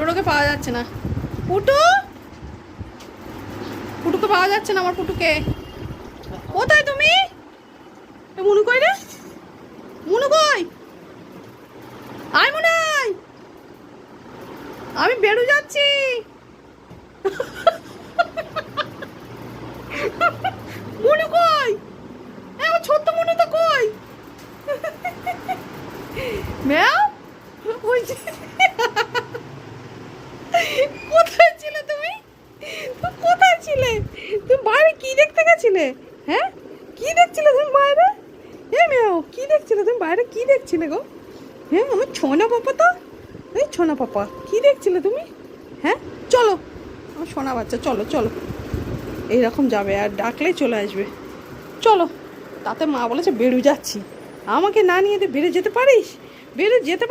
পুটোকে পাওয়া যাচ্ছে না। পুটুকে পাওয়া যাচ্ছে না, আমার পুটুকে। কোথায় তুমি? মুনু কই রে? মুনু কই? আয় মনে হয় আমি বেরু যাচ্ছি। মুনু কই? আমার ছোট্ট মুনু তো কই? ম্যাও ওই যে। কোথায় ছিলে তুমি? কোথায় ছিলে তুমি? বাইরে কি দেখতে গেছিলে? হ্যাঁ, কি দেখছিলে তুমি বাইরে? ম্যাও, কি দেখছিলে তুমি বাইরে? কি দেখছিলে গো? হ্যাঁ, আমার ছোনা পাপা তো। এই ছোনা পাপা, কি দেখছিলে তুমি? হ্যাঁ, চলো আমার সোনা বাচ্চা, চলো চলো। এইরকম যাবে আর ডাকলেই চলে আসবে। চলো। তাতে মা বলেছে বেরু যাচ্ছি। আমাকে না নিয়ে বেড়ে যেতে পারিস? বেড়ে যেতে